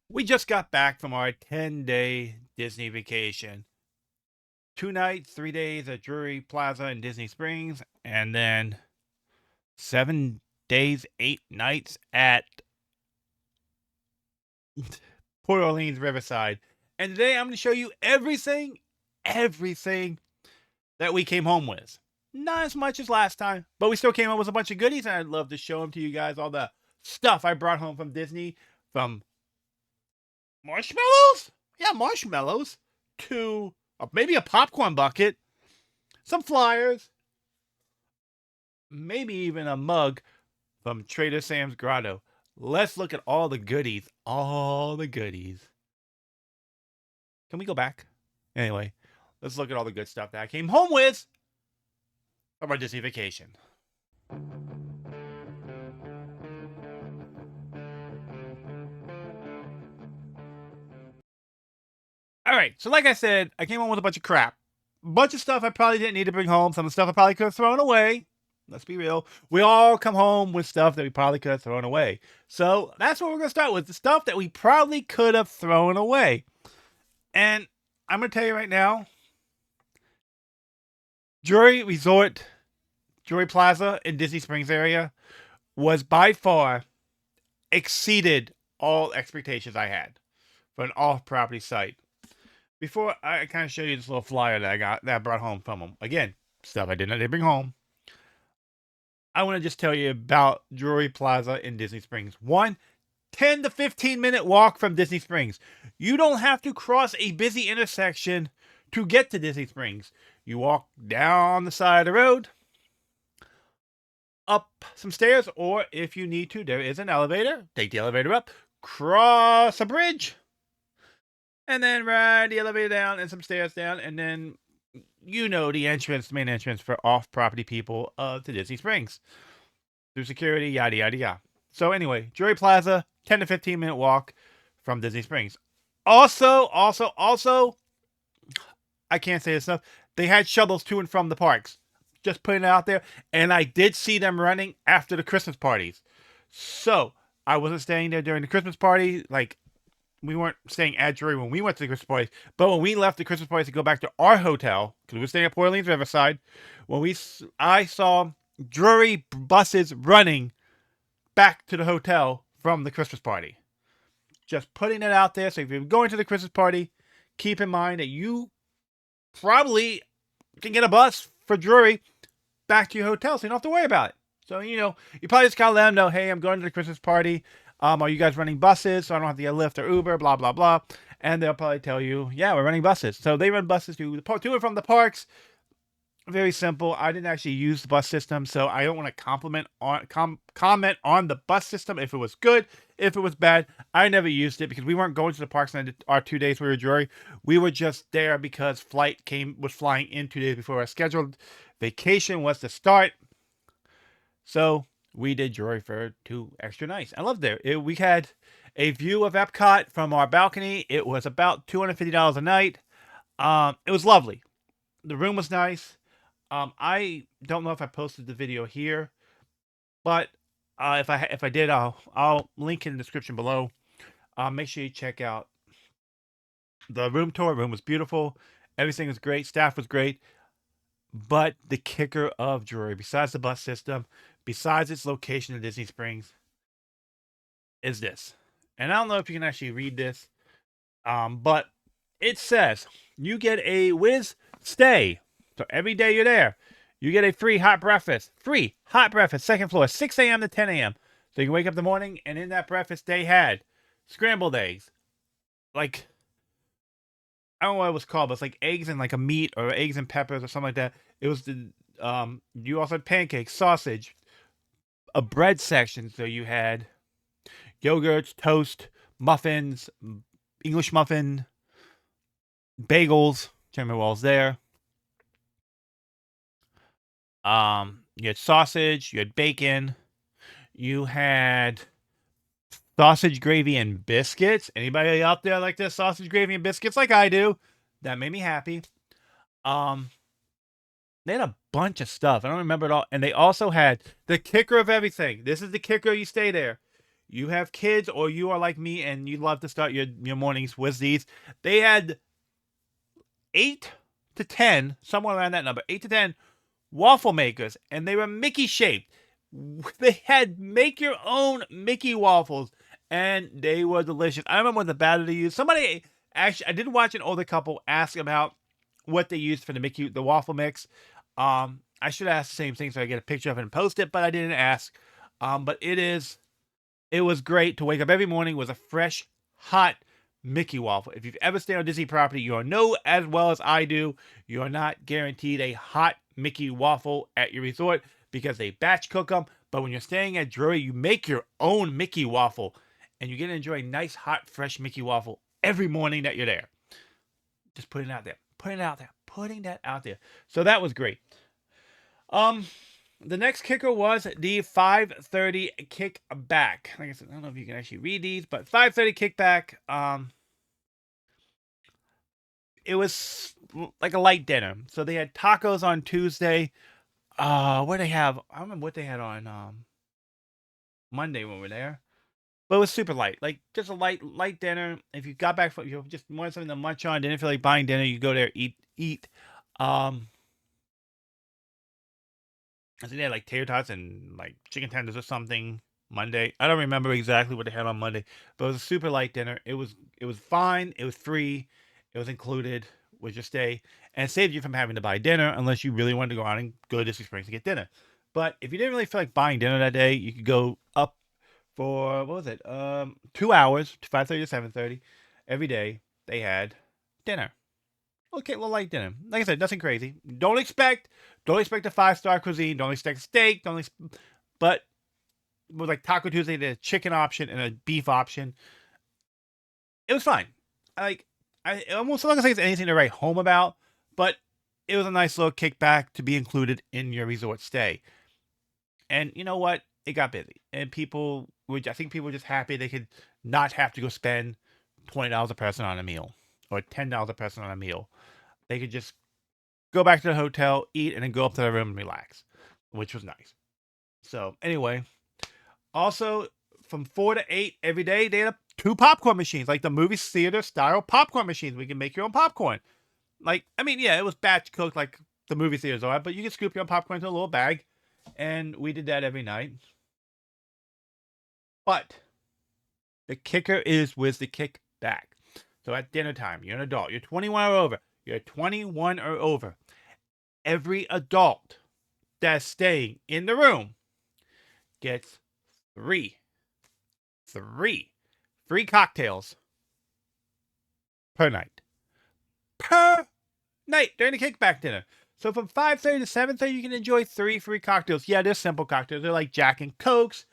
We just got back from our 10-day Disney vacation. 2 nights, 3 days at Drury Plaza in Disney Springs, and then 7 days, 8 nights at Port Orleans Riverside. And today I'm going to show you everything that we came home with. Not as much as last time, but we still came home with a bunch of goodies, and I'd love to show them to you guys. All the stuff I brought home from Disney, from marshmallows? Yeah, marshmallows. To maybe a popcorn bucket, some flyers, maybe even a mug from Trader Sam's Grotto. Let's look at all the goodies. All the goodies. Can we go back? Anyway, let's look at all the good stuff that I came home with from our Disney vacation. All right, so like I said, I came home with a bunch of crap. A bunch of stuff I probably didn't need to bring home. Some of the stuff I probably could have thrown away. Let's be real. We all come home with stuff that we probably could have thrown away. So that's what we're going to start with. The stuff that we probably could have thrown away. And I'm going to tell you right now, Drury Resort, Drury Plaza in Disney Springs area was by far exceeded all expectations I had for an off-property site. Before I kind of show you this little flyer that I brought home from them. Again, stuff I didn't bring home. I want to just tell you about Drury Plaza in Disney Springs. 10 to 15 minute walk from Disney Springs. You don't have to cross a busy intersection to get to Disney Springs. You walk down the side of the road, up some stairs, or if you need to, there is an elevator. Take the elevator up, cross a bridge, and then ride the elevator down and some stairs down, and then you know the main entrance for off-property people to Disney Springs. Through security, yada, yada, yada. So anyway, Drury Plaza, 10 to 15 minute walk from Disney Springs. Also, I can't say this enough, they had shuttles to and from the parks. Just putting it out there. And I did see them running after the Christmas parties. So, I wasn't staying there during the Christmas party. Like, we weren't staying at Drury when we went to the Christmas party, but when we left the Christmas party to go back to our hotel, because we were staying at Port Orleans Riverside, I saw Drury buses running back to the hotel from the Christmas party. Just putting it out there. So if you're going to the Christmas party, keep in mind that you probably can get a bus for Drury back to your hotel, so you don't have to worry about it. So, you probably just gotta let them know, hey, I'm going to the Christmas party. Are you guys running buses? So I don't have to get Lyft or Uber, blah, blah, blah. And they'll probably tell you, yeah, we're running buses. So they run buses to and from the parks. Very simple. I didn't actually use the bus system, so I don't want to comment on the bus system if it was good, if it was bad. I never used it because we weren't going to the parks in our 2 days we were Drury. We were just there because flight was flying in 2 days before our scheduled vacation was to start. So we did Drury for 2 extra nights. I loved it. We had a view of Epcot from our balcony. It was about $250 a night. It was lovely. The room was nice. I don't know if I posted the video here, but if I did, I'll link in the description below. Make sure you check out the room tour. The room was beautiful. Everything was great. Staff was great. But the kicker of Drury, besides the bus system, besides its location in Disney Springs, is this. And I don't know if you can actually read this, but it says you get a whiz stay. So every day you're there, you get a free hot breakfast. Free hot breakfast, second floor, 6 a.m. to 10 a.m. So you can wake up in the morning, and in that breakfast they had scrambled eggs. Like, I don't know what it was called, but it's like eggs and like a meat or eggs and peppers or something like that. It was you also had pancakes, sausage, a bread section. So you had yogurts, toast, muffins, English muffin, bagels. Can't remember what was there. You had sausage, you had bacon, you had sausage gravy and biscuits. Anybody out there like this sausage gravy and biscuits like I do? That made me happy. They had a bunch of stuff. I don't remember it all. And they also had the kicker of everything. This is the kicker. You stay there. you have kids or you are like me and you love to start your mornings with these, they had 8 to 10, somewhere around that number, 8 to 10 waffle makers, and they were Mickey shaped. They had make your own Mickey waffles, and they were delicious. I remember what the batter they used. Somebody actually, I did watch an older couple ask about what they used for the waffle mix. I should ask the same thing so I get a picture of it and post it, but I didn't ask. But it was great to wake up every morning with a fresh, hot Mickey waffle. If you've ever stayed on Disney property, you know as well as I do, you are not guaranteed a hot Mickey waffle at your resort because they batch cook them. But when you're staying at Drury, you make your own Mickey waffle and you get to enjoy a nice, hot, fresh Mickey waffle every morning that you're there. Just putting it out there, putting it out there, putting that out there. So that was great. Um, the next kicker was the 5:30 kickback. Like I said, I don't know if you can actually read these, but 5:30 kickback. It was like a light dinner. So they had tacos on Tuesday. What they have? I don't remember what they had on Monday when we were there. But it was super light, like just a light dinner. If you got back from you just wanted something to munch on, didn't feel like buying dinner, you go there, eat. Um, I think they had like tater tots and like chicken tenders or something Monday. I don't remember exactly what they had on Monday, but it was a super light dinner. It was fine. It was free. It was included with your stay, and it saved you from having to buy dinner unless you really wanted to go out and go to Disney Springs to get dinner. But if you didn't really feel like buying dinner that day, you could go up for what was it? 2 hours, 5:30 to 7:30, every day. They had dinner. Okay, little light dinner. Like I said, nothing crazy. Don't expect a 5-star cuisine. Don't expect steak. But with like Taco Tuesday, they had a chicken option and a beef option. It was fine. I almost not gonna say it's anything to write home about, but it was a nice little kickback to be included in your resort stay. And you know what? It got busy, and I think people were just happy they could not have to go spend $20 a person on a meal or $10 a person on a meal. They could just go back to the hotel, eat, and then go up to their room and relax, which was nice. So anyway, also from 4 to 8 every day, they had two popcorn machines, like the movie theater style popcorn machines. We can make your own popcorn. Like, I mean, yeah, it was batch cooked like the movie theaters are, but you can scoop your own popcorn into a little bag, and we did that every night. But the kicker is with the kickback. So at dinner time, you're an adult, you're 21 or over. You're 21 or over. Every adult that's staying in the room gets three free cocktails per night. Per night during the kickback dinner. So from 5:30 to 7:30, you can enjoy 3 free cocktails. Yeah, they're simple cocktails. They're like Jack and Cokes,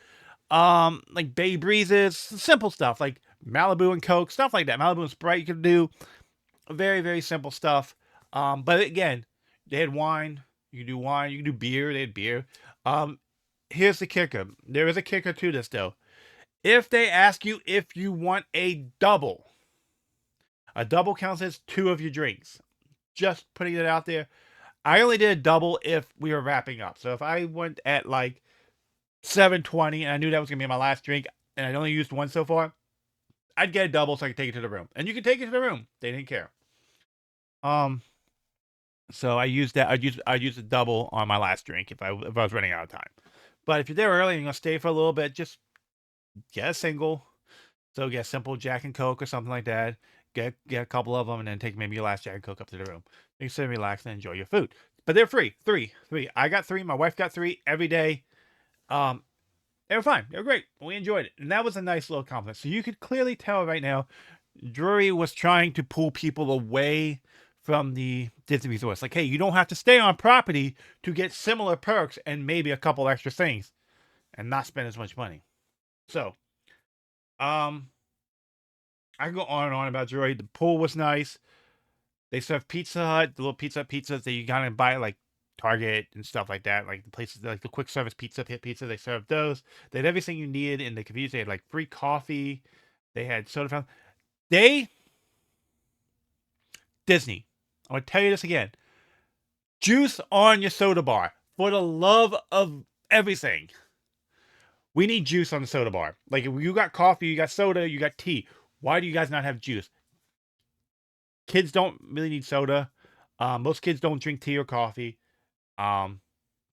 like Bay Breezes, simple stuff like Malibu and Coke, stuff like that. Malibu and Sprite you can do. Very, very simple stuff. But again, they had wine. You can do wine. You can do beer. They had beer. Here's the kicker. There is a kicker to this, though. If they ask you if you want a double counts as 2 of your drinks. Just putting it out there. I only did a double if we were wrapping up. So if I went at like 7:20 and I knew that was going to be my last drink and I'd only used one so far, I'd get a double so I could take it to the room. And you could take it to the room. They didn't care. Um, So I used that. I'd use a double on my last drink if I was running out of time. But if you're there early and you're gonna stay for a little bit, just get a single. So get a simple Jack and Coke or something like that. Get a couple of them and then take maybe your last Jack and Coke up to the room. You can sit and relax and enjoy your food. But they're free. Three. I got 3. My wife got 3 every day. Um, they were fine. They were great. We enjoyed it, and that was a nice little compliment. So you could clearly tell right now, Drury was trying to pull people away from the Disney resorts. Like, hey, you don't have to stay on property to get similar perks and maybe a couple extra things and not spend as much money. So, um, I can go on and on about Drury. The pool was nice. They serve Pizza Hut, the little pizzas that you gotta buy at, like Target and stuff like that. Like the places like the quick service pizza, they served those. They had everything you needed in the convenience. They had like free coffee. They had soda fountain. Disney. I'm gonna tell you this again. Juice on your soda bar. For the love of everything. We need juice on the soda bar. Like, if you got coffee, you got soda, you got tea. Why do you guys not have juice? Kids don't really need soda. Most kids don't drink tea or coffee. Um,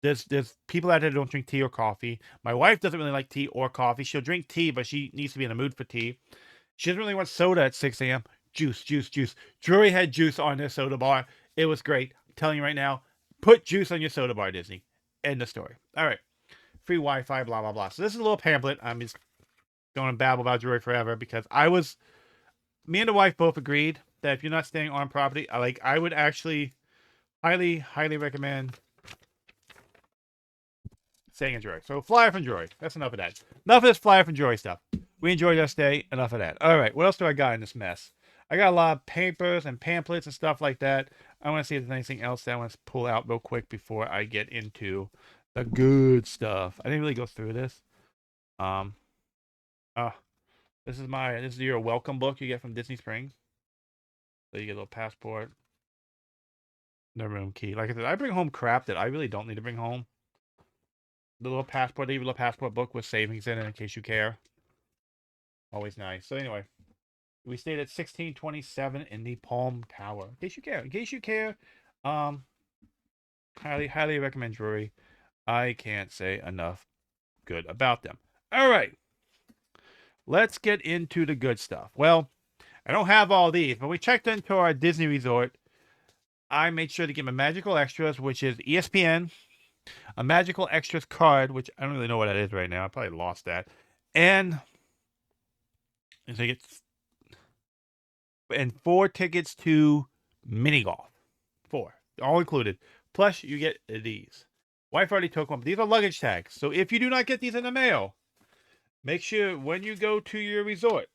there's people out there that don't drink tea or coffee. My wife doesn't really like tea or coffee. She'll drink tea, but she needs to be in the mood for tea. She doesn't really want soda at 6 a.m. Juice, juice, juice. Drury had juice on their soda bar. It was great. I'm telling you right now, put juice on your soda bar, Disney. End of story. All right. Free Wi-Fi, blah, blah, blah. So this is a little pamphlet. I'm just going to babble about Drury forever because me and the wife both agreed that if you're not staying on property, I would actually highly, highly recommend staying in Drury. So fly from Drury. That's enough of that. Enough of this fly from Drury stuff. We enjoyed our stay. Enough of that. All right. What else do I got in this mess? I got a lot of papers and pamphlets and stuff like that. I want to see if there's anything else that I want to pull out real quick before I get into the good stuff. I didn't really go through this. Um, uh, this is your welcome book you get from Disney Springs. So you get a little passport, the room key. Like I said, I bring home crap that I really don't need to bring home. The little passport, the little passport book with savings in case you care. Always nice. So anyway, we stayed at 1627 in the Palm Tower. In case you care. In case you care, highly, highly recommend Drury. I can't say enough good about them. All right. Let's get into the good stuff. Well, I don't have all these, but we checked into our Disney resort. I made sure to get my magical extras, which is ESPN, a magical extras card, which I don't really know what that is right now. I probably lost that. And and 4 tickets to mini golf. 4. All included. Plus, you get these. Wife already took one, but these are luggage tags. So if you do not get these in the mail, make sure when you go to your resort,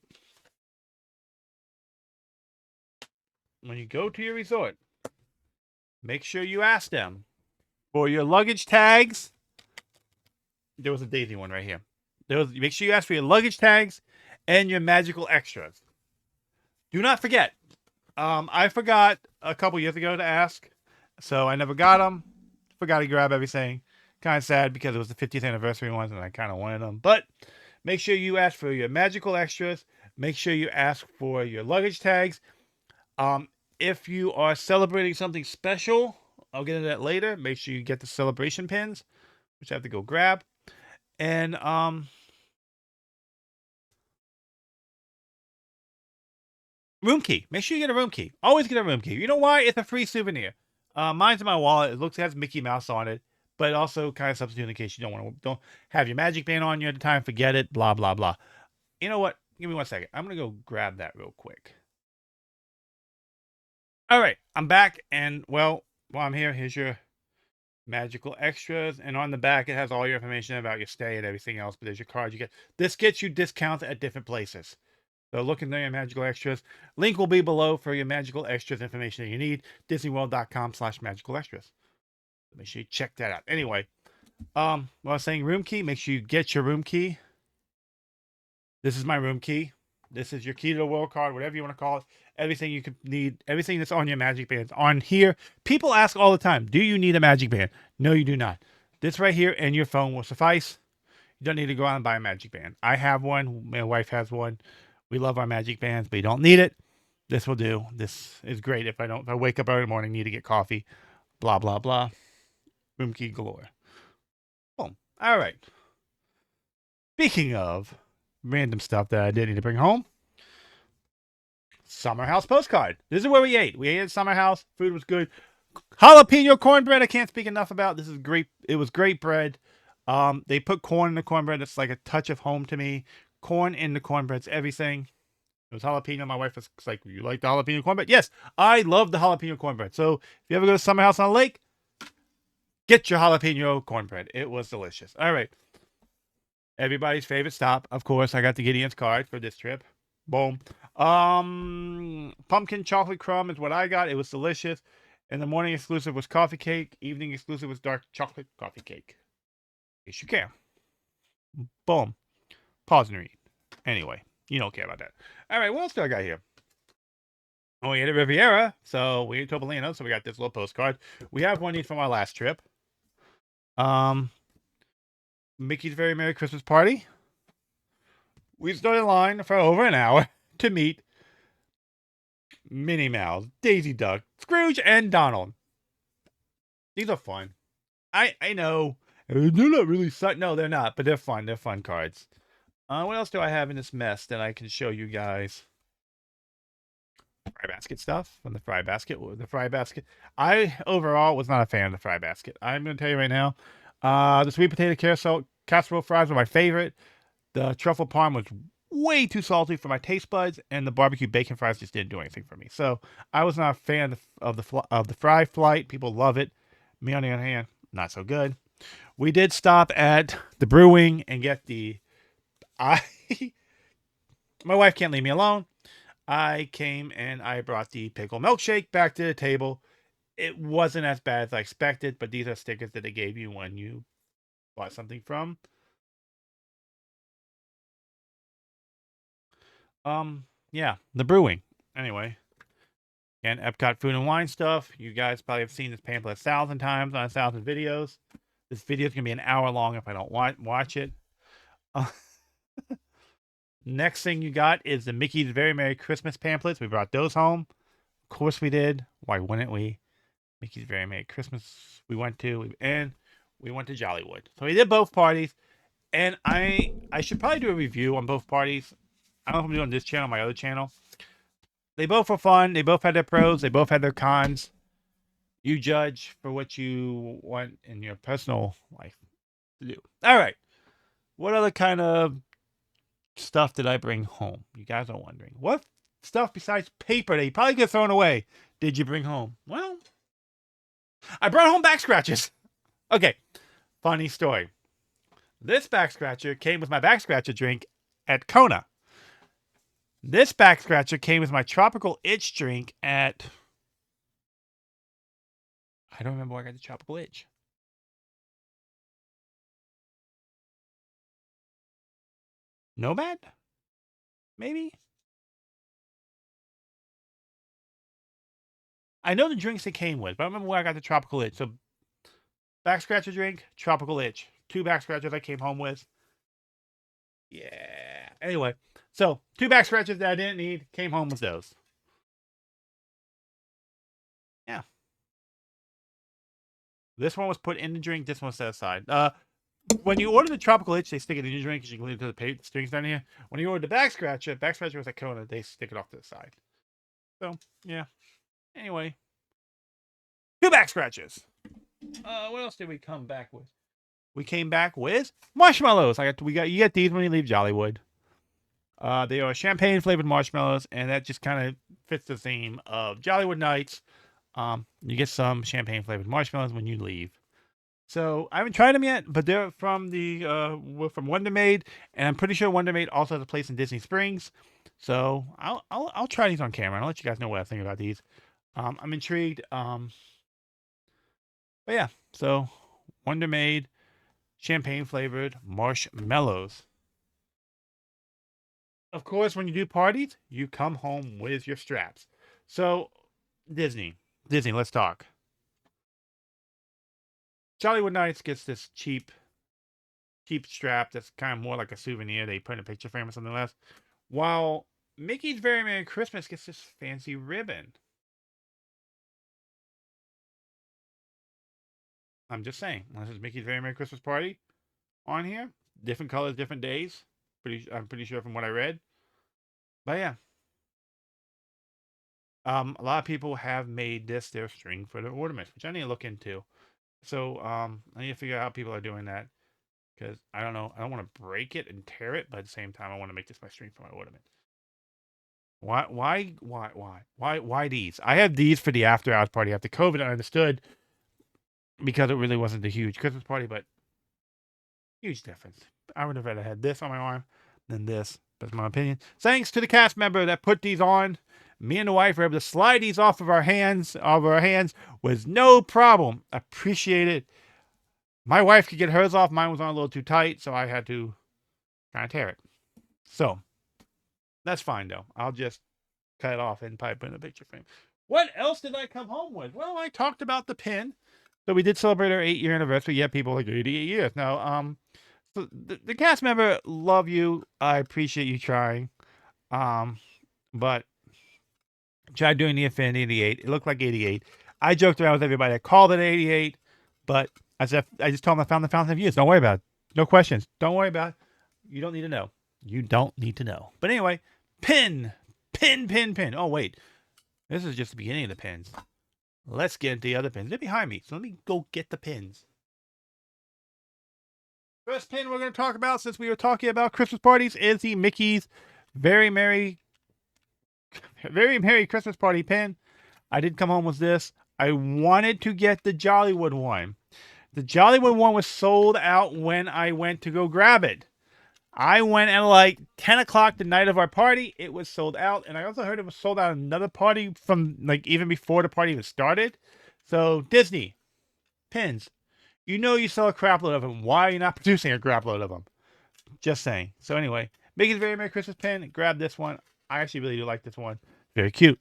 make sure you ask them for your luggage tags. There was a Daisy one right here. Make sure you ask for your luggage tags and your magical extras. Do not forget. I forgot a couple years ago to ask, so I never got them. Forgot to grab everything. Kind of sad because it was the 50th anniversary ones and I kind of wanted them. But make sure you ask for your magical extras. Make sure you ask for your luggage tags. If you are celebrating something special, I'll get into that later. Make sure you get the celebration pins, which I have to go grab. And room key. Make sure you get a room key. Always get a room key. You know why? It's a free souvenir. Mine's in my wallet. It has Mickey Mouse on it, but also kind of substitute in case you don't have your magic band on you at the time. Forget it. Blah blah blah. You know what? Give me 1 second. I'm gonna go grab that real quick. All right, I'm back, and well, while I'm here, here's your magical extras, and on the back it has all your information about your stay and everything else. But there's your card you get. This gets you discounts at different places. So look in there, your magical extras. Link will be below for your magical extras information that you need. DisneyWorld.com/magical extras. Make sure you check that out. Anyway, while I was saying room key, make sure you get your room key. This is my room key. This is your key to the world card, whatever you want to call it. Everything you could need, everything that's on your magic bands on here. People ask all the time, do you need a magic band? No, you do not. This right here and your phone will suffice. You don't need to go out and buy a magic band. I have one. My wife has one. We love our magic bands, but you don't need it. This will do. This is great if I wake up early morning, need to get coffee, blah, blah, blah. Room key galore. Boom. All right. Speaking of random stuff that I didn't need to bring home, Summer House postcard. This is where we ate. We ate at Summer House. Food was good. Jalapeno cornbread. I can't speak enough about. This is great. It was great bread. They put corn in the cornbread. It's like a touch of home to me. Corn in the cornbread's everything. It was jalapeno. My wife was like, "You like the jalapeno cornbread?" Yes, I love the jalapeno cornbread. So if you ever go to Summer House on a Lake, get your jalapeno cornbread. It was delicious. All right. Everybody's favorite stop, of course. I got the Gideon's card for this trip. Boom. Pumpkin chocolate crumb is what I got. It was delicious. And the morning exclusive was coffee cake. Evening exclusive was dark chocolate coffee cake. Yes, you can. Boom. Pause and read. Anyway, you don't care about that. All right, what else do I got here? Oh, we had a Riviera, so we ate Topolino, so we got this little postcard. We have one of these from our last trip. Mickey's Very Merry Christmas Party. We stood in line for over an hour to meet Minnie Mouse, Daisy Duck, Scrooge, and Donald. These are fun. I know they're not really fun. No, they're not, but they're fun. They're fun cards. What else do I have in this mess that I can show you guys? Fry basket stuff from the fry basket. The fry basket. I overall was not a fan of the fry basket. I'm going to tell you right now. The sweet potato casserole fries were my favorite. The truffle parm was way too salty for my taste buds, and the barbecue bacon fries just didn't do anything for me. So I was not a fan of the fry flight. People love it. Me on the other hand, not so good. We did stop at the brewing and get the. I My wife can't leave me alone. I came and I brought the pickle milkshake back to the table. It wasn't as bad as I expected, but these are stickers that they gave you when you bought something from. Yeah, the brewing. Anyway, and Epcot food and wine stuff. You guys probably have seen this pamphlet 1,000 times on 1,000 videos. This video is gonna be an hour long if I don't watch it. Uh, Next thing you got is the Mickey's Very Merry Christmas pamphlets. We brought those home. Of course we did. Why wouldn't we? Mickey's Very Merry Christmas. We went to Jollywood. So we did both parties, and I should probably do a review on both parties. I don't know if I'm doing this channel, or my other channel. They both were fun. They both had their pros. They both had their cons. You judge for what you want in your personal life to do. All right. What other kind of stuff did I bring home? You guys are wondering. What stuff besides paper that you probably get thrown away did you bring home? Well, I brought home back scratches. Okay. Funny story. This back scratcher came with my back scratcher drink at Kona. This back scratcher came with my tropical itch drink at. I don't remember where I got the tropical itch. Nomad? Maybe? I know the drinks it came with, but I don't remember where I got the tropical itch. So, back scratcher drink, tropical itch. 2 back scratchers I came home with. Yeah. Anyway, so 2 back scratchers that I didn't need, came home with those. Yeah. This one was put in the drink, this one set aside. When you order the tropical itch, they stick it in your drink because you can leave it to the strings down here. When you order the back scratcher was at Kona, they stick it off to the side. So, yeah. Anyway, 2 back scratches. What else did we come back with? We came back with marshmallows. You get these when you leave Jollywood. They are champagne flavored marshmallows, and that just kind of fits the theme of Jollywood nights. You get some champagne flavored marshmallows when you leave. So I haven't tried them yet, but they're from from Wonder Made, and I'm pretty sure Wonder Made also has a place in Disney Springs. So I'll try these on camera and I'll let you guys know what I think about these. I'm intrigued. But yeah, so Wonder Made champagne flavored marshmallows. Of course, when you do parties, you come home with your straps. So Disney, let's talk. Jollywood Nights gets this cheap strap that's kind of more like a souvenir. They put in a picture frame or something less. While Mickey's Very Merry Christmas gets this fancy ribbon. I'm just saying. This is Mickey's Very Merry Christmas Party on here. Different colors, different days. I'm pretty sure from what I read. But yeah. A lot of people have made this their string for their ornaments, which I need to look into. So I need to figure out how people are doing that. Because I don't know. I don't want to break it and tear it, but at the same time I want to make this my string for my ornament. Why these? I had these for the after hours party after COVID. I understood because it really wasn't a huge Christmas party, but huge difference. I would have rather had this on my arm than this. That's my opinion. Thanks to the cast member that put these on. Me and the wife were able to slide these off of our hands with no problem. Appreciate it. My wife could get hers off. Mine was on a little too tight, so I had to kind of tear it. So that's fine though. I'll just cut it off and probably put in a picture frame. What else did I come home with? Well, I talked about the pin. So we did celebrate our 8-year anniversary. Yeah, people like 88 years. Now, So the cast member, love you. I appreciate you trying. But tried doing the Infinity 88. It looked like 88. I joked around with everybody. I called it 88, but I just told them I found the fountain of youth. Don't worry about it. No questions. Don't worry about it. You don't need to know. You don't need to know. But anyway, pin, pin. Oh wait, this is just the beginning of the pins. Let's get into the other pins. They're behind me, so let me go get the pins. First pin we're going to talk about, since we were talking about Christmas parties, is the Mickey's Very Merry Christmas Party pin. I did come home with this. I wanted to get the Jollywood one. The Jollywood one was sold out when I went to go grab it. I went at like 10 o'clock the night of our party. It was sold out. And I also heard it was sold out at another party from like even before the party even started. So Disney, pins. You know you sell a crap load of them. Why are you not producing a crap load of them? Just saying. So anyway, Mickey's Very Merry Christmas pin. Grab this one. I actually really do like this one. Very cute.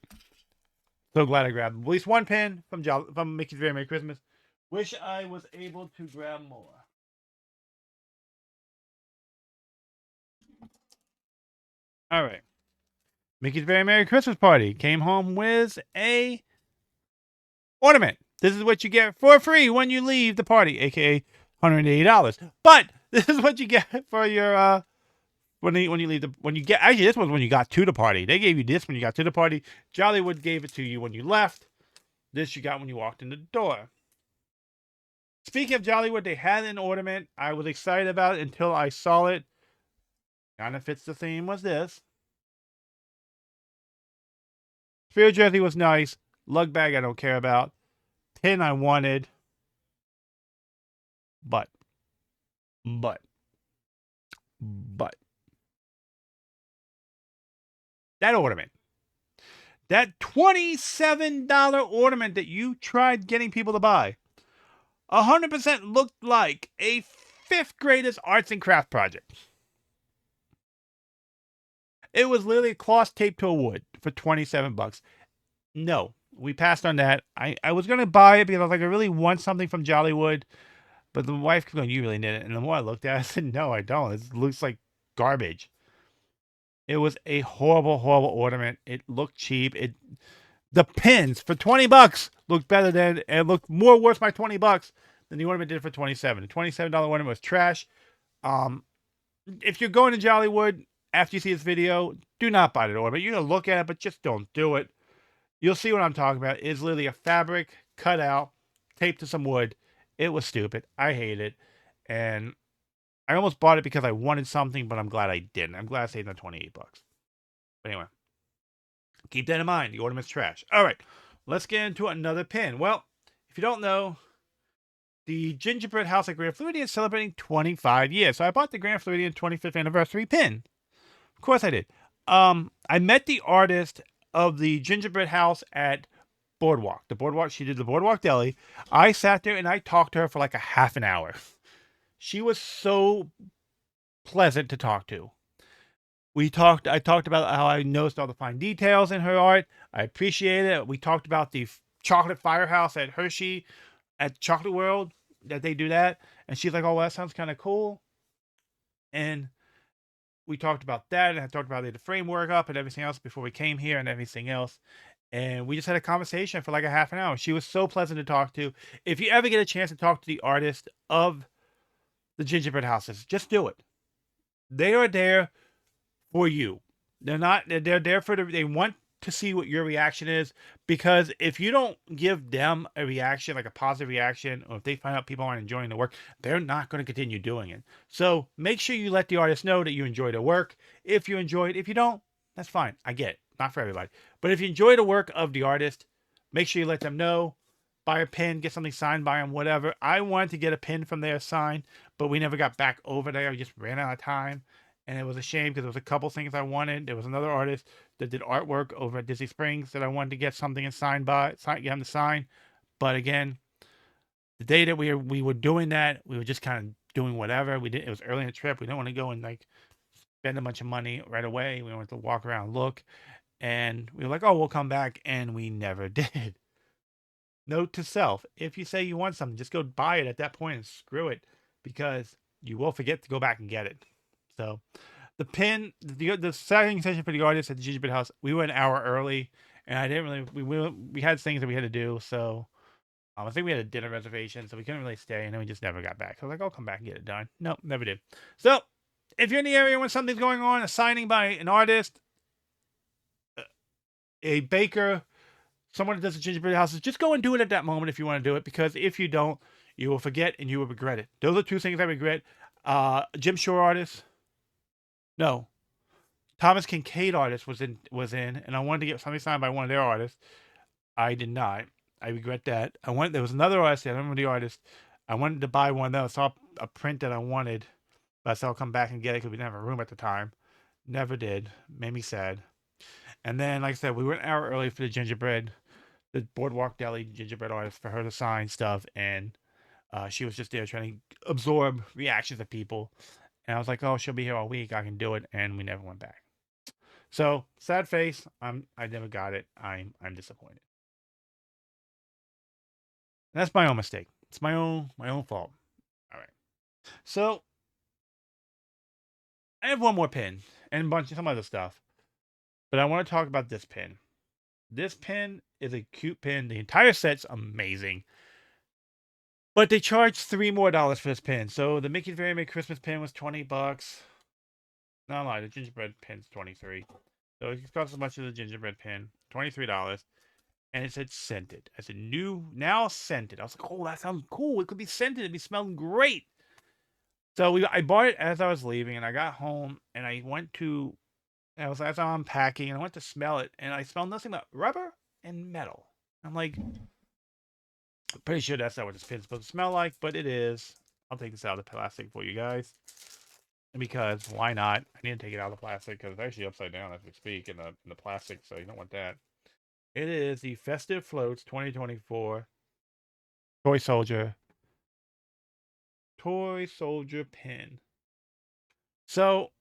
So glad I grabbed at least one pin from Mickey's Very Merry Christmas. Wish I was able to grab more. All right. Mickey's Very Merry Christmas Party came home with a ornament. This is what you get for free when you leave the party, aka $180. But this is what you get for your when you leave actually this was when you got to the party. They gave you this when you got to the party. Jollywood gave it to you when you left. This you got when you walked in the door. Speaking of Jollywood, they had an ornament. I was excited about it until I saw it. Kind of fits the theme. Was this? Spirit jersey was nice. Lug bag I don't care about. Pin I wanted. But. That ornament. That $27 ornament that you tried getting people to buy. 100% looked like a 5th grader's arts and craft project. It was literally cloth taped to a wood for $27. No, we passed on that. I was going to buy it because I was like, I really want something from Jollywood. But the wife kept going, you really need it. And the more I looked at it, I said, no, I don't. It looks like garbage. It was a horrible ornament. It looked cheap. The pins for $20 looked better than, and looked more worth my $20 than the ornament did for $27. The $27 ornament was trash. If you're going to Jollywood after you see this video, do not buy the ornament. You're going to look at it, but just don't do it. You'll see what I'm talking about. It's literally a fabric cut out, taped to some wood. It was stupid. I hate it. And I almost bought it because I wanted something, but I'm glad I didn't. I'm glad I saved the $28. But anyway, keep that in mind. The ornament's trash. All right, let's get into another pin. Well, if you don't know, the Gingerbread House at Grand Floridian is celebrating 25 years. So I bought the Grand Floridian 25th anniversary pin. Of course I did. I met the artist of the Gingerbread House at Boardwalk. She did the Boardwalk Deli. I sat there and I talked to her for like a half an hour. She was so pleasant to talk to. I talked about how I noticed all the fine details in her art. I appreciate it. We talked about the chocolate firehouse at Hershey at Chocolate World, that they do that. And she's like, oh, well, that sounds kind of cool. And we talked about that, and I talked about the framework up and everything else before we came here and everything else. And we just had a conversation for like a half an hour. She was so pleasant to talk to. If you ever get a chance to talk to the artist of the gingerbread houses, just do it. They are there for you. They're there they want to see what your reaction is, because if you don't give them a reaction, like a positive reaction, or if they find out people aren't enjoying the work, they're not going to continue doing it. So make sure you let the artist know that you enjoy the work. If you enjoy it, if you don't, that's fine. I get it. Not for everybody. But if you enjoy the work of the artist, make sure you let them know. Buy a pin, get something signed by them, whatever. I wanted to get a pin from their sign, but we never got back over there. We just ran out of time. And it was a shame because there was a couple things I wanted. There was another artist that did artwork over at Disney Springs that I wanted to get something and get him to sign. But again, the day that we were doing that, we were just kind of doing whatever. It was early in the trip. We didn't want to go and like spend a bunch of money right away. We wanted to walk around and look. And we were like, oh, we'll come back. And we never did. Note to self, if you say you want something, just go buy it at that point and screw it. Because you will forget to go back and get it. So the pin, the signing session for the artist at the gingerbread house, we went an hour early, and I didn't really. We had things that we had to do, so I think we had a dinner reservation, so we couldn't really stay, and then we just never got back. So I was like, I'll come back and get it done. Nope, never did. So if you're in the area when something's going on, a signing by an artist, a baker, someone that does the gingerbread houses, just go and do it at that moment if you want to do it, because if you don't, you will forget and you will regret it. Those are two things I regret. Jim Shore artist, no, Thomas Kincaid artist was in, and I wanted to get something signed by one of their artists. I did not. I regret that. There was another artist. I don't remember the artist. I wanted to buy one that I saw a print that I wanted, but I said I'll come back and get it because we didn't have a room at the time. Never did. Made me sad. And then, like I said, we went an hour early for the Boardwalk Deli gingerbread artist, for her to sign stuff, and she was just there trying to absorb reactions of people. And I was like, oh, she'll be here all week. I can do it. And we never went back. So sad face. I never got it. I'm disappointed. And that's my own mistake. It's my own fault. All right. So I have one more pin and a bunch of some other stuff, but I want to talk about this pin. This pin is a cute pin. The entire set's amazing. But they charged $3 more for this pin. So the Mickey Very Merry Christmas pin was $20. No lie, the gingerbread pin's $23. So it costs as much as the gingerbread pin, $23. And it said scented. I said now scented. I was like, oh, that sounds cool. It could be scented. It'd be smelling great. So I bought it as I was leaving, and I got home, and as I'm unpacking, and I went to smell it, and I smelled nothing but rubber and metal. I'm like, I'm pretty sure that's not what this pin's supposed to smell like, but it is. I'll take this out of the plastic for you guys. Because why not? I need to take it out of the plastic because it's actually upside down as we speak in the plastic, so you don't want that. It is the Festive Floats 2024 Toy Soldier pin. So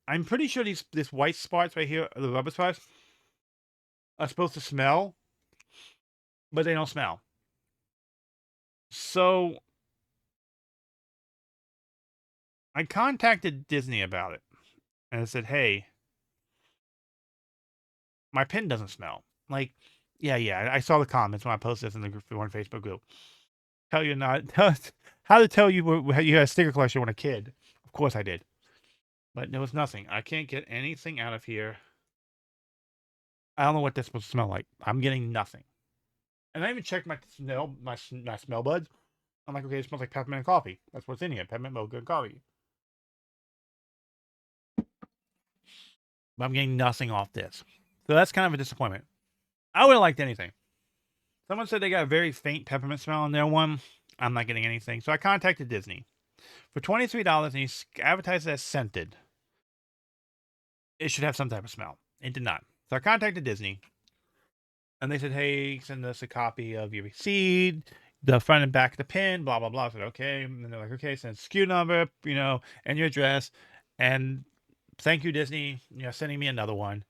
I'm pretty sure this white spots right here, the rubber spots, are supposed to smell, but they don't smell. So I contacted Disney about it, and I said, hey, my pin doesn't smell. Like, yeah, I saw the comments when I posted this in the one Facebook group. How to tell you you had a sticker collection when a kid. Of course I did. But there was nothing. I can't get anything out of here. I don't know what that's supposed to smell like. I'm getting nothing. And I even checked my smell buds. I'm like, okay, it smells like peppermint and coffee. That's what's in here. Peppermint, mocha, and coffee. But I'm getting nothing off this. So that's kind of a disappointment. I would have liked anything. Someone said they got a very faint peppermint smell in their one. I'm not getting anything. So I contacted Disney. For $23, and he advertised it as scented. It should have some type of smell. It did not. So I contacted Disney. And they said, hey, send us a copy of your receipt, the front and back of the pin, blah, blah, blah. I said, okay. And they're like, okay, send SKU number, and your address. And thank you, Disney, sending me another one.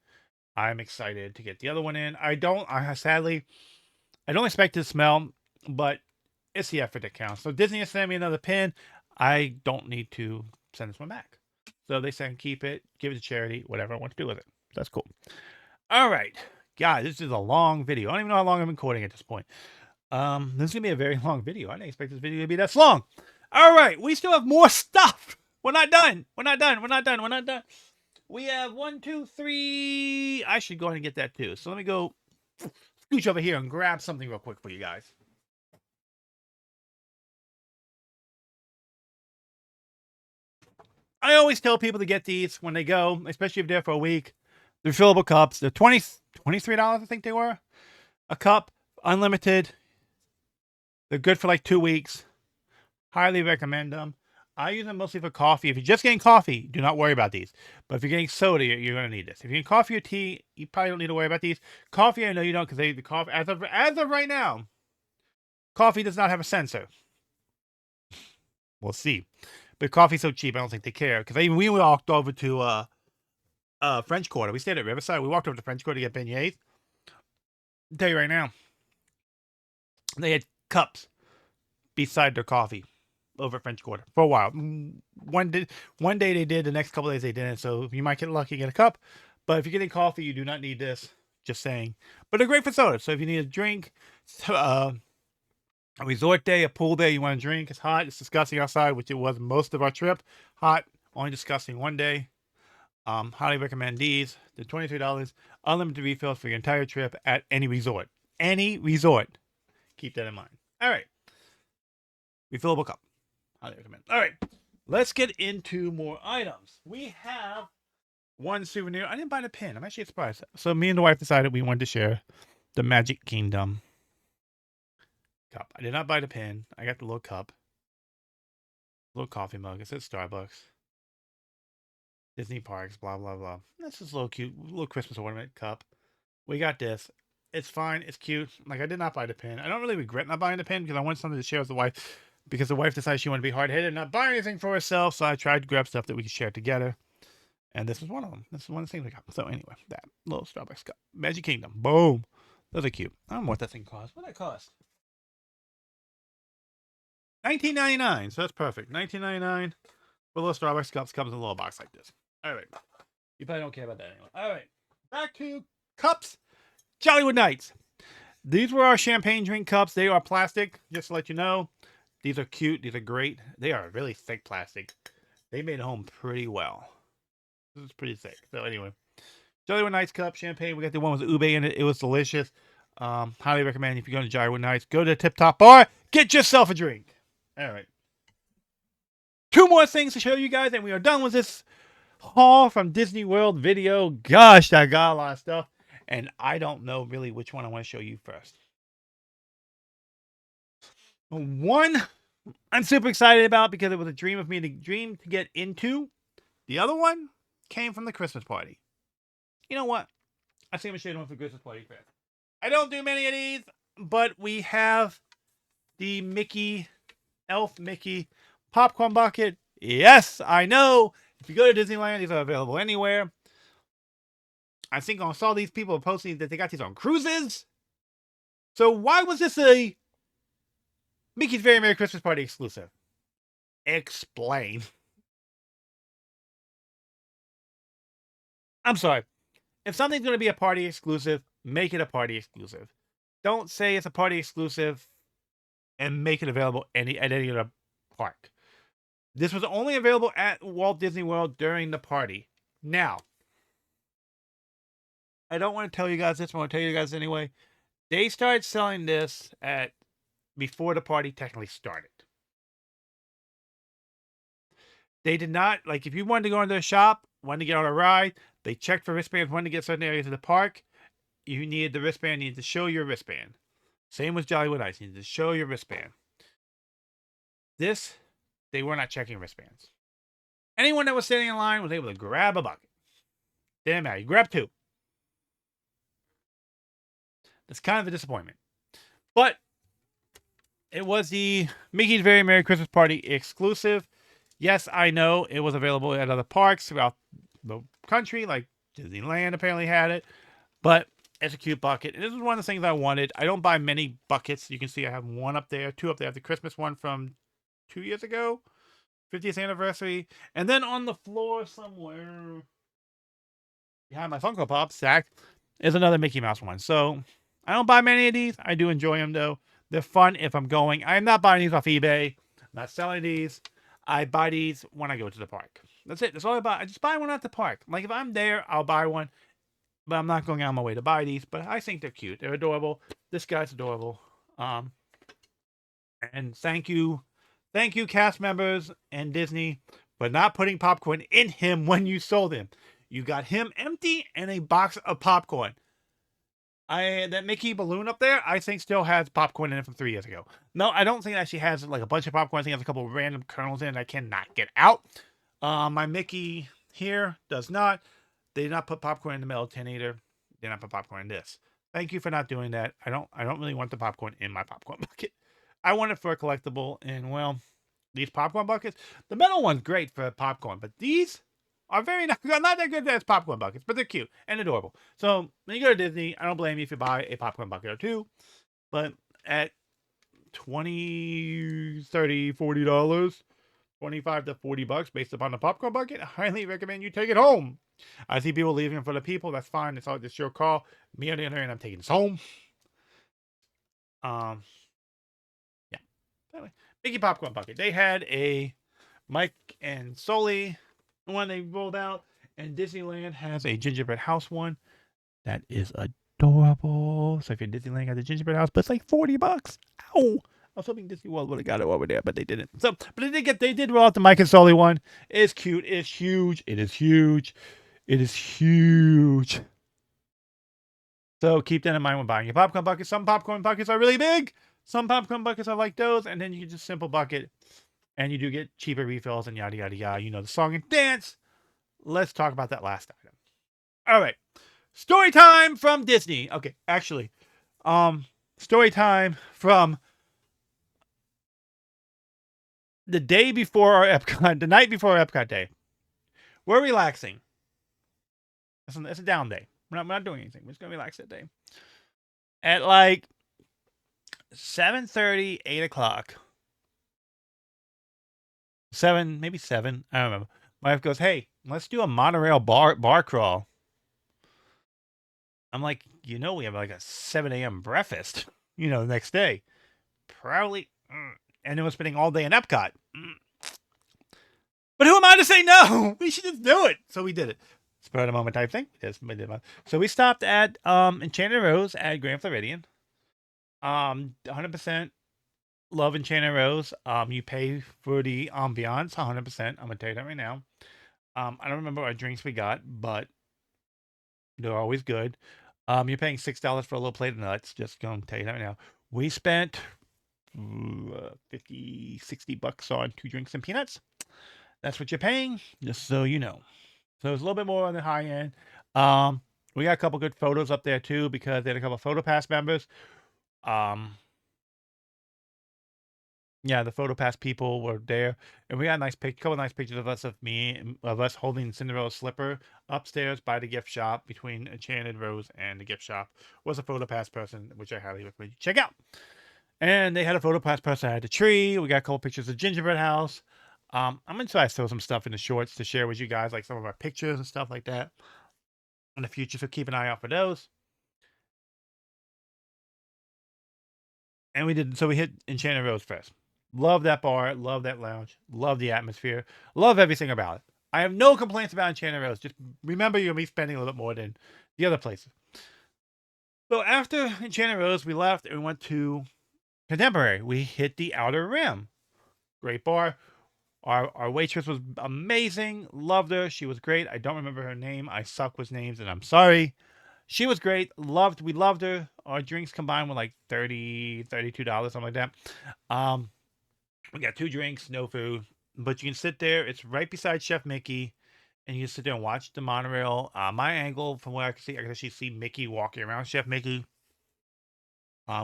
I'm excited to get the other one in. Sadly, I don't expect it to smell, but it's the effort that counts. So Disney is sending me another pin. I don't need to send this one back. So they said keep it, give it to charity, whatever I want to do with it. That's cool. All right. God, this is a long video. I don't even know how long I've been recording at this point. This is going to be a very long video. I didn't expect this video to be that long. All right. We still have more stuff. We're not done. We have 1, 2, 3. I should go ahead and get that too. So let me go scooch over here and grab something real quick for you guys. I always tell people to get these when they go, especially if they're for a week. They're refillable cups. They're $23, I think they were. A cup, unlimited. They're good for like 2 weeks. Highly recommend them. I use them mostly for coffee. If you're just getting coffee, do not worry about these. But if you're getting soda, you're going to need this. If you're getting coffee or tea, you probably don't need to worry about these. Coffee, I know you don't, because the coffee, as of right now, coffee does not have a sensor. We'll see. But coffee's so cheap, I don't think they care. Because we walked over to French Quarter. We stayed at Riverside. We walked over to French Quarter to get beignets. I'll tell you right now, they had cups beside their coffee. over at French Quarter for a while. One day they did, the next couple days they didn't. So you might get lucky, get a cup. But if you're getting coffee, you do not need this. Just saying. But they're great for soda. So if you need a drink, a resort day, a pool day, you want to drink, it's hot, it's disgusting outside, which it was most of our trip. Hot, only disgusting one day. Highly recommend these. They're $23. Unlimited refills for your entire trip at any resort. Any resort. Keep that in mind. All right. Refillable cup. Highly recommend. All right. Let's get into more items. We have one souvenir. I didn't buy the pin. I'm actually surprised. So me and the wife decided we wanted to share the Magic Kingdom cup. I did not buy the pin. I got the little cup. Little coffee mug. It says Starbucks. Disney parks, blah, blah, blah. That's just a little cute, little Christmas ornament cup. We got this. It's fine. It's cute. Like, I did not buy the pin. I don't really regret not buying the pin because I want something to share with the wife. Because the wife decided she wanted to be hard-headed and not buy anything for herself. So I tried to grab stuff that we could share together. And this was one of them. This is one of the things we got. So anyway, that little Starbucks cup. Magic Kingdom. Boom. Those are cute. I don't know what that thing costs. What did that cost? $19.99. So that's perfect. $19.99 for little Starbucks cups. Comes in a little box like this. All right. You probably don't care about that anyway. All right. Back to cups. Jollywood Nights. These were our champagne drink cups. They are plastic, just to let you know. These are cute. These are great. They are really thick plastic. They made home pretty well. This is pretty thick. So anyway, Jollywood Nights cup, champagne. We got the one with the ube in it. It was delicious. Highly recommend if you're going to Jollywood Nights, go to the Tip Top Bar, get yourself a drink. All right. Two more things to show you guys, and we are done with this haul from Disney World video. Gosh, I got a lot of stuff, and I don't know really which one I want to show you first. One I'm super excited about because it was a dream of me to get into. The other one came from the Christmas party. You know what? I think I'm going to show you one for Christmas party first. I don't do many of these, but we have the Elf Mickey popcorn bucket. Yes, I know. If you go to Disneyland, these are available anywhere. I think I saw these people posting that they got these on cruises. So why was this a Mickey's Very Merry Christmas Party exclusive? Explain. I'm sorry. If something's going to be a party exclusive, make it a party exclusive. Don't say it's a party exclusive and make it available at any other park. This was only available at Walt Disney World during the party. Now, I don't want to tell you guys this, but I want to tell you guys anyway. They started selling this before the party technically started. They did not, like, if you wanted to go into the shop, wanted to get on a ride, they checked for wristbands, wanted to get certain areas of the park. You needed the wristband, you needed to show your wristband. Same with Jollywood Ice, you needed to show your wristband. This, they were not checking wristbands. Anyone that was standing in line was able to grab a bucket. Didn't matter, you grab two. That's kind of a disappointment. But it was the Mickey's Very Merry Christmas Party exclusive. Yes, I know it was available at other parks throughout the country, like Disneyland apparently had it. But it's a cute bucket. And this is one of the things I wanted. I don't buy many buckets. You can see I have one up there, two up there. I have the Christmas one from 2 years ago, 50th anniversary. And then on the floor somewhere behind my Funko Pop stack is another Mickey Mouse one. So I don't buy many of these. I do enjoy them, though. They're fun if I'm going. I'm not buying these off eBay. I'm not selling these. I buy these when I go to the park. That's it. That's all I buy. I just buy one at the park. Like, if I'm there, I'll buy one. But I'm not going out of my way to buy these. But I think they're cute. They're adorable. This guy's adorable. And thank you, cast members and Disney, for not putting popcorn in him when you sold him. You got him empty and a box of popcorn. That Mickey balloon up there, I think still has popcorn in it from 3 years ago. No, I don't think it actually has like a bunch of popcorn. I think it has a couple of random kernels in it I cannot get out. My Mickey here does not. They did not put popcorn in the metal tin either. They did not put popcorn in this. Thank you for not doing that. I don't really want the popcorn in my popcorn bucket. I want it for a collectible, and well, these popcorn buckets, the metal one's great for popcorn, but these are not that good as popcorn buckets, but they're cute and adorable. So when you go to Disney, I don't blame you if you buy a popcorn bucket or two, but at $20, $30, $40, 25 to $40 based upon the popcorn bucket. I highly recommend you take it home. I see people leaving for the people. That's fine. It's all just your call. Me on the other end, I'm taking this home. Um, yeah. Anyway, Mickey Popcorn Bucket. They had a Mike and Sully one they rolled out, and Disneyland has a gingerbread house one that is adorable. So if you're in Disneyland, got the gingerbread house, but it's like $40. Ow! I was hoping Disney World would have got it over there, but they didn't. So, but they did roll out the Mike and Sully one. It's cute. It's huge. It is huge. It is huge. So keep that in mind when buying your popcorn buckets. Some popcorn buckets are really big. Some popcorn buckets are like those, and then you can just simple bucket, and you do get cheaper refills and yada yada yada. You know the song and dance. Let's talk about that last item. All right, story time from Disney. Okay, actually, story time from the day before our Epcot, the night before our Epcot day. We're relaxing. It's a down day. We're not doing anything. We're just gonna relax that day. At like 7:30, 8 o'clock. 7, maybe 7. I don't remember. My wife goes, "Hey, let's do a monorail bar crawl." I'm like, we have like a 7 a.m. breakfast, the next day. Probably. And then we're spending all day in Epcot. But who am I to say no? We should just do it. So we did it. Spur of the moment type thing. So we stopped at Enchanted Rose at Grand Floridian. 100% love Enchanted Rose. You pay for the ambiance, 100%. I'm gonna tell you that right now. I don't remember what drinks we got, but they're always good. You're paying $6 for a little plate of nuts. Just gonna tell you that right now. We spent $50, $60 on 2 drinks and peanuts. That's what you're paying, just so you know. So it's a little bit more on the high end. We got a couple good photos up there too because they had a couple of PhotoPass members. Yeah, the PhotoPass people were there, and we got a couple of nice pictures of us holding Cinderella's slipper upstairs by the gift shop between Enchanted Rose and the gift shop. Was a PhotoPass person, which I highly recommend you check out. And they had a PhotoPass person at the tree. We got a couple pictures of Gingerbread House. I'm gonna try to throw some stuff in the shorts to share with you guys, like some of our pictures and stuff like that in the future. So keep an eye out for those. And we hit Enchanted Rose first. Love that bar, love that lounge, love the atmosphere, love everything about it. I have no complaints about Enchanted Rose. Just remember you'll be spending a little bit more than the other places. So after Enchanted Rose, we left and we went to Contemporary. We hit the Outer Rim. Great bar. Our waitress was amazing. Loved her. She was great. I don't remember her name. I suck with names, and I'm sorry. She was great. We loved her. Our drinks combined were like $30, $32, something like that. We got 2 drinks, no food, but you can sit there. It's right beside Chef Mickey, and you can sit there and watch the monorail. My angle, from what I can actually see Mickey walking around Chef Mickey.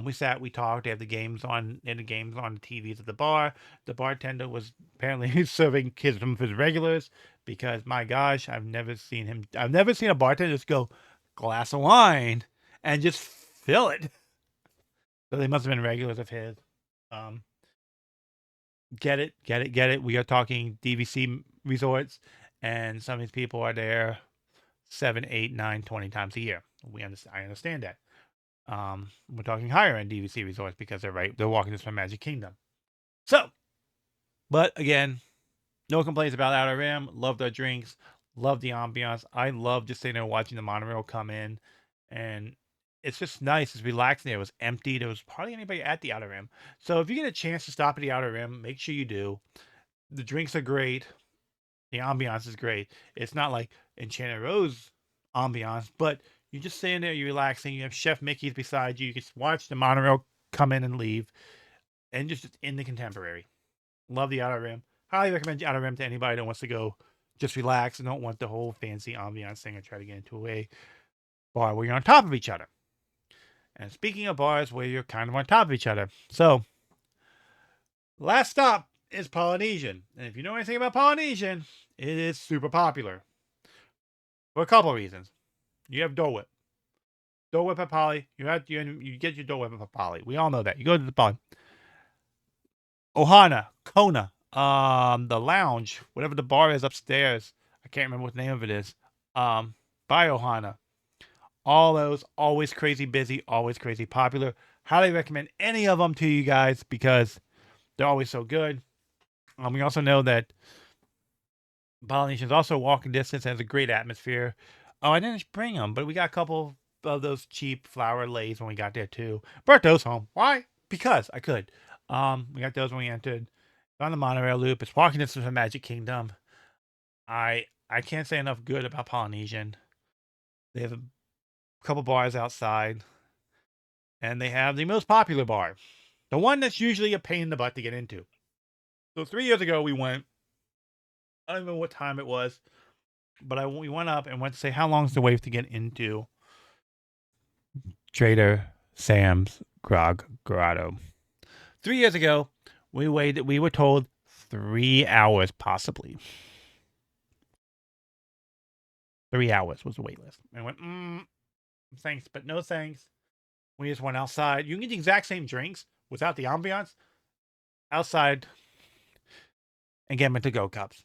We sat, we talked. They have the games on, the TVs at the bar. The bartender was apparently serving kids some of his regulars because, my gosh, I've never seen a bartender just go glass of wine and just fill it. So they must have been regulars of his. Get it. We are talking DVC resorts, and some of these people are there 7, 8, 9, 20 times a year. I understand that. We're talking higher end DVC resorts because they're walking this from Magic Kingdom. So, but again, no complaints about Outer Rim. Loved our drinks, loved the ambiance. I love just sitting there watching the monorail come in, and it's just nice. It's relaxing. It was empty. There was hardly anybody at the Outer Rim. So if you get a chance to stop at the Outer Rim, make sure you do. The drinks are great. The ambiance is great. It's not like Enchanted Rose ambiance, but you're just sitting there, you're relaxing. You have Chef Mickey's beside you. You can watch the monorail come in and leave, and just in the Contemporary. Love the Outer Rim. Highly recommend the Outer Rim to anybody that wants to go just relax and don't want the whole fancy ambiance thing or try to get into a bar where you're on top of each other. And speaking of bars where you're kind of on top of each other. So, last stop is Polynesian. And if you know anything about Polynesian, it is super popular. For a couple of reasons. You have Dole Whip. Dole Whip at Poly. You get your Dole Whip at Poly. We all know that. You go to the Poly. Ohana, Kona, the lounge, whatever the bar is upstairs. I can't remember what the name of it is. Um, by Ohana. All those always crazy busy, always crazy popular. Highly recommend any of them to you guys because they're always so good. We also know that Polynesian is also walking distance, has a great atmosphere. Oh, I didn't bring them, but we got a couple of those cheap flower lays when we got there too. Brought those home. Why? Because I could. We got those when we entered. On the monorail loop. It's walking distance from Magic Kingdom. I can't say enough good about Polynesian. They have a couple bars outside, and they have the most popular bar, the one that's usually a pain in the butt to get into. So 3 years ago we went. I don't know what time it was, but we went up and went to say how long's the wait to get into Trader Sam's Grog Grotto. 3 years ago, we waited. We were told 3 hours, possibly 3 hours was the wait list. And I went, thanks, but no thanks. We just went outside. You can get the exact same drinks without the ambiance outside and get them into go cups.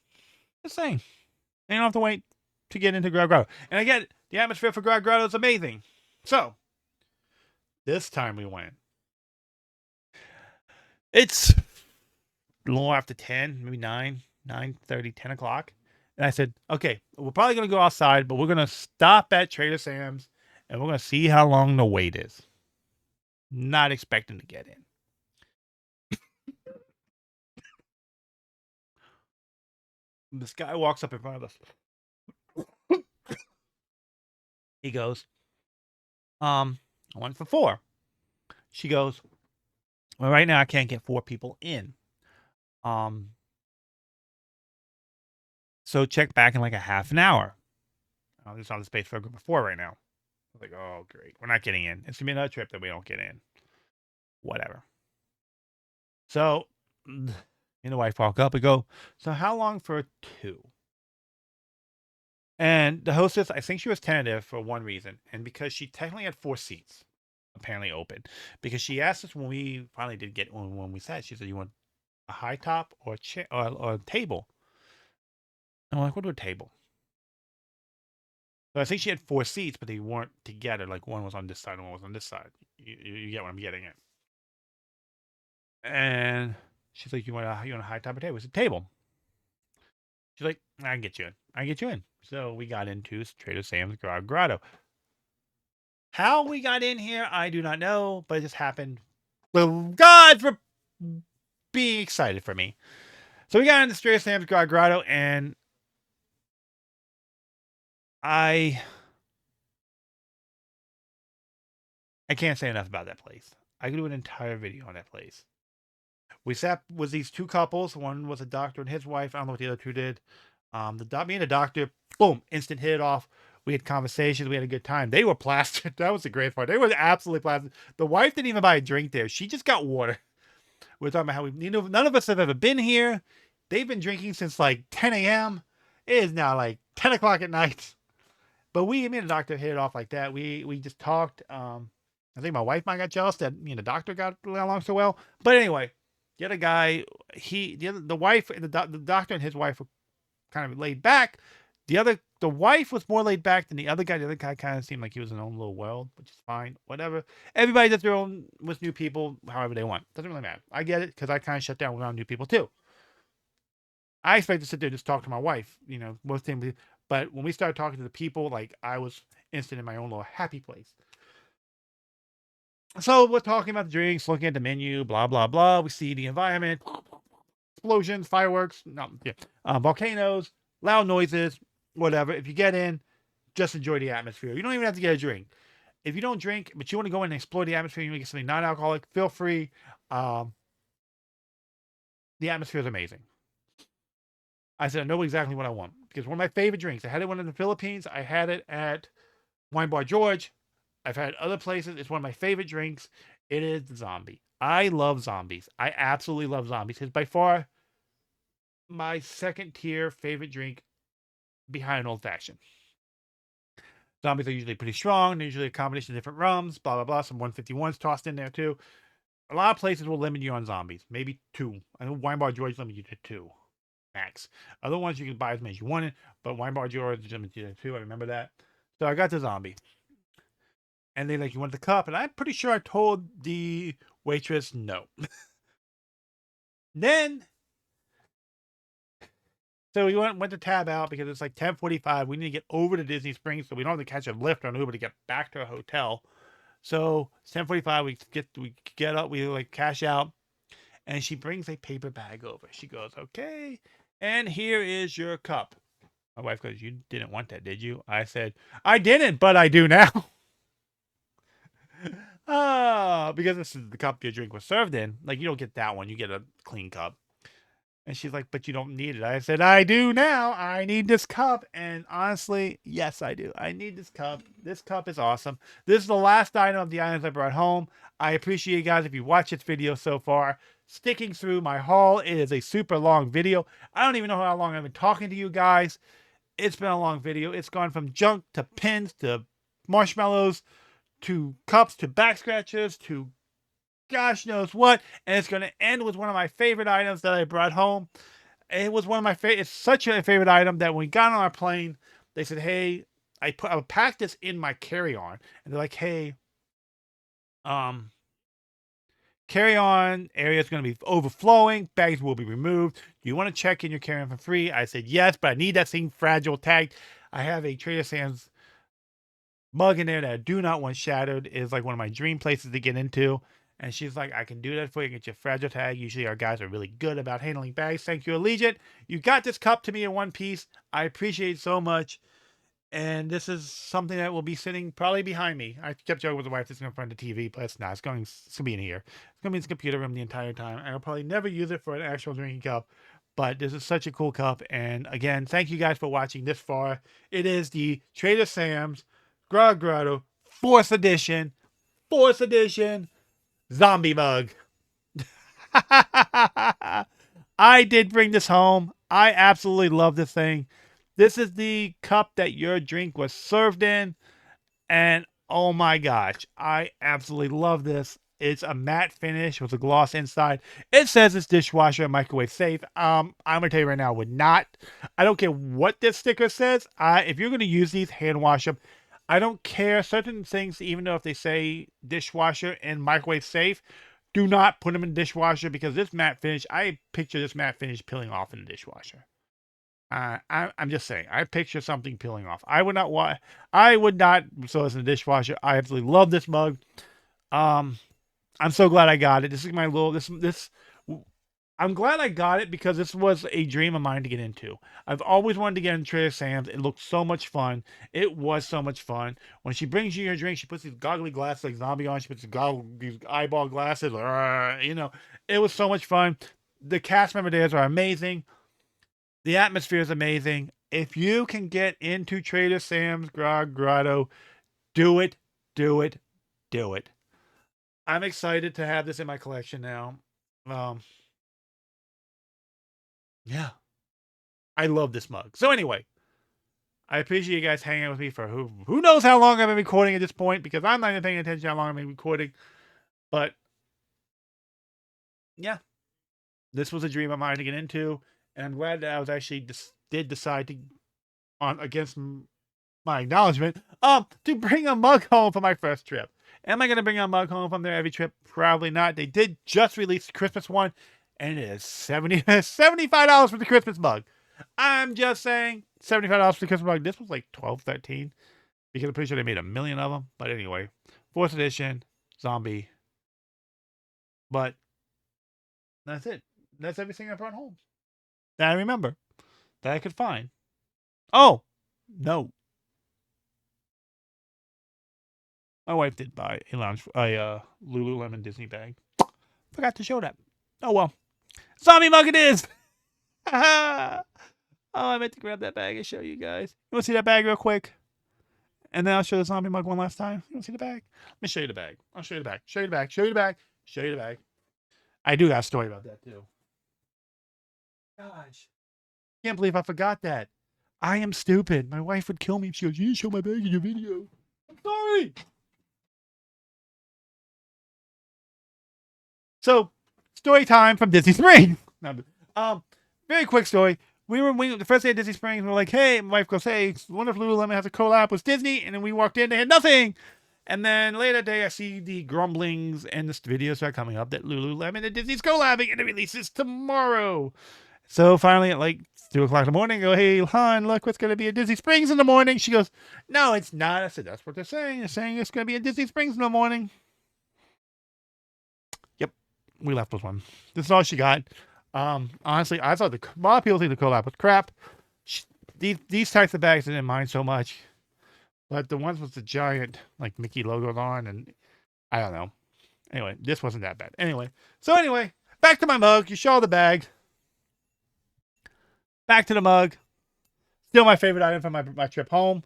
Just saying, you don't have to wait to get into Grog Grotto. And I get it, the atmosphere for Grog Grotto is amazing. So this time we went. It's a little after 10, maybe 9, 9:30, 10 o'clock. And I said, okay, we're probably going to go outside, but we're going to stop at Trader Sam's and we're going to see how long the wait is. Not expecting to get in. This guy walks up in front of us. He goes, I went for 4. She goes, well, right now I can't get 4 people in. So check back in like a half an hour. There's not the space for a group of 4 right now. I was like, oh, great. We're not getting in. It's going to be another trip that we don't get in. Whatever. So, me and the wife walk up and go, so how long for 2? And the hostess, I think she was tentative for one reason. And because she technically had 4 seats apparently open. Because she asked us when we finally did get when we sat, she said, you want a high top or a chair or a table? And I'm like, what do a table? So I think she had 4 seats, but they weren't together. Like one was on this side and one was on this side. You get what I'm getting at. And she's like, you want a high top or table? It's a table. She's like, I can get you in. I can get you in. So we got into Trader Sam's Grog Grotto. How we got in here, I do not know, but it just happened. Well, God for being excited for me. So we got into Trader Sam's Grog Grotto, and I can't say enough about that place. I could do an entire video on that place. We sat with these 2 couples. One was a doctor and his wife. I don't know what the other 2 did. Me and the doctor, boom, instant hit it off. We had conversations. We had a good time. They were plastered. That was the great part. They were absolutely plastered. The wife didn't even buy a drink there. She just got water. We're talking about how none of us have ever been here. They've been drinking since like 10 a.m. It is now like 10 o'clock at night. But me and the doctor hit it off like that. We just talked. I think my wife might got jealous that me and the doctor got along so well. But anyway, the other guy, the wife and the doctor and his wife were kind of laid back. The wife was more laid back than the other guy. The other guy kind of seemed like he was in his own little world, which is fine. Whatever. Everybody does their own with new people, however they want. Doesn't really matter. I get it because I kind of shut down around new people too. I expect to sit there and just talk to my wife, most things. But when we started talking to the people, like I was instant in my own little happy place. So we're talking about the drinks, looking at the menu, blah blah blah. We see the environment, explosions, fireworks, volcanoes, loud noises, whatever. If you get in, just enjoy the atmosphere. You don't even have to get a drink. If you don't drink, but you want to go in and explore the atmosphere, you want to get something non-alcoholic, feel free. The atmosphere is amazing. I said I know exactly what I want because one of my favorite drinks. I had it one in the Philippines. I had it at Wine Bar George. I've had other places. It's one of my favorite drinks. It is the zombie. I love zombies. I absolutely love zombies. It's by far my second tier favorite drink behind an old fashioned. Zombies are usually pretty strong. They're usually a combination of different rums, blah, blah, blah. Some 151s tossed in there too. A lot of places will limit you on zombies. Maybe 2. I know Wine Bar George limits you to 2 max. Other ones you can buy as many as you wanted, but Wine Bar George limits you to 2. I remember that. So I got the zombie. And they like, you want the cup? And I'm pretty sure I told the waitress no. Then, so we went to tab out because it's like 10:45. We need to get over to Disney Springs, so we don't have to catch a lift or an Uber to get back to our hotel. So it's 10:45. We get up. We like cash out, and she brings a paper bag over. She goes, "Okay, and here is your cup." My wife goes, "You didn't want that, did you?" I said, "I didn't, but I do now." Because this is the cup your drink was served in. Like, you don't get that one. You get a clean cup. And she's like, "But you don't need it." I said, "I do now. I need this cup." And honestly, yes, I do. I need this cup. This cup is awesome. This is the last item of the items I brought home. I appreciate you guys if you watch this video so far, sticking through my haul. It is a super long video. I don't even know how long I've been talking to you guys. It's been a long video. It's gone from junk to pins to marshmallows to cups to back scratchers to gosh knows what. And it's going to end with one of my favorite items that I brought home. It was one of my favorite. It's such a favorite item that when we got on our plane, they said, "Hey, I packed this in my carry-on," and they're like, "Hey, um, carry-on area is going to be overflowing. Bags will be removed. Do you want to check in your carry-on for free?" I said, "Yes, but I need that same fragile tag. I have a Trader Sam's mug in there that I do not want shattered. It's like one of my dream places to get into." And she's like, "I can do that for you. Get your fragile tag." Usually our guys are really good about handling bags. Thank you, Allegiant. You got this cup to me in one piece. I appreciate it so much. And this is something that will be sitting probably behind me. I kept joking with the wife, it's in front of the TV, but it's not. It's going to be in here. It's going to be in the computer room the entire time. I'll probably never use it for an actual drinking cup. But this is such a cool cup. And again, thank you guys for watching this far. It is the Trader Sam's Grog Grotto 4th edition. 4th edition zombie mug. I did bring this home. I absolutely love this thing. This is the cup that your drink was served in. And oh my gosh, I absolutely love this. It's a matte finish with a gloss inside. It says it's dishwasher and microwave safe. I'm gonna tell you right now, I would not. I don't care what this sticker says. If you're gonna use these, hand wash them. I don't care certain things, even though if they say dishwasher and microwave safe, do not put them in the dishwasher because this matte finish. I picture this matte finish peeling off in the dishwasher. I'm just saying. I picture something peeling off. I would not want. I would not. So it's in the dishwasher. I absolutely love this mug. Um, I'm so glad I got it. This is my little. This. I'm glad I got it because this was a dream of mine to get into. I've always wanted to get into Trader Sam's. It looked so much fun. It was so much fun. When she brings you your drink, she puts these goggly glasses like zombie on. She puts these eyeball glasses. You know, it was so much fun. The cast member there are amazing. The atmosphere is amazing. If you can get into Trader Sam's Grog Grotto, do it, do it, do it. I'm excited to have this in my collection now. Um, yeah, I love this mug. So anyway, I appreciate you guys hanging out with me for who knows how long I've been recording at this point because I'm not even paying attention to how long I've been recording. But yeah, this was a dream of mine to get into, and I'm glad that I was actually did decide to on against my acknowledgement to bring a mug home for my first trip. Am I going to bring a mug home from there every trip? Probably not. They did just release the Christmas one, and it is $75 for the Christmas mug. I'm just saying, $75 for the Christmas mug. This was like 12, 13, because I'm pretty sure they made a million of them. But anyway, 4th edition, zombie. But that's it. That's everything I brought home that I remember, that I could find. Oh, no. My wife did buy a Lululemon Disney bag. Forgot to show that. Oh well. Zombie mug it is! Oh, I meant to grab that bag and show you guys. You want to see that bag real quick? And then I'll show the zombie mug one last time. You want to see the bag? Let me show you the bag. I'll show you the bag. Show you the bag. Show you the bag. Show you the bag. I do got a story about that too. Gosh. Can't believe I forgot that. I am stupid. My wife would kill me if she goes, "You didn't show my bag in your video." I'm sorry. So, story time from Disney Springs. um, very quick story. We the first day at Disney Springs. We were like, hey, my wife goes, hey, wonder if Lululemon has a collab with Disney. And then we walked in, they had nothing. And then later that day, I see the grumblings and the videos are coming up that Lululemon and Disney's collabing, and it releases tomorrow. So finally, at like 2 o'clock in the morning, I go, hey, hon, look what's going to be at Disney Springs in the morning. She goes, no, it's not. I said, that's what they're saying. They're saying it's going to be at Disney Springs in the morning. Yep, we left with one. This is all she got. Honestly, I thought a lot of people think the collab was crap. These types of bags I didn't mind so much. But the ones with the giant, like, Mickey logo on, and I don't know. Anyway, this wasn't that bad. Anyway, back to my mug. You show the bag. Back to the mug. Still my favorite item from my trip home.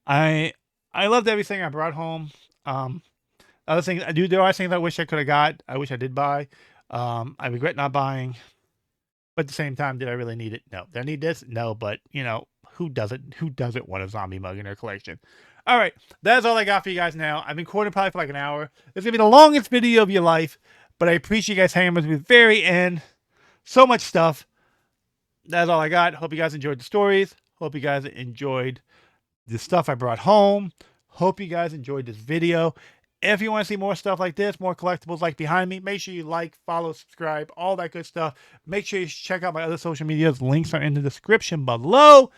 I loved everything I brought home. Other things there are things I wish I could have got. I wish I did buy. I regret not buying. But at the same time, did I really need it? No. Did I need this? No, but you know, who doesn't want a zombie mug in their collection? All right, that's all I got for you guys now. I've been recording probably for like an hour. It's gonna be the longest video of your life, but I appreciate you guys hanging with me at the very end. So much stuff. That's all I got. Hope you guys enjoyed the stories. Hope you guys enjoyed the stuff I brought home. Hope you guys enjoyed this video. If you want to see more stuff like this, more collectibles like behind me, make sure you like, follow, subscribe, all that good stuff. Make sure you check out my other social medias. Links are in the description below.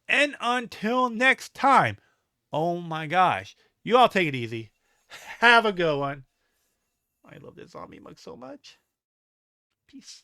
And until next time, oh my gosh, you all take it easy. Have a good one. I love this zombie mug so much. Peace.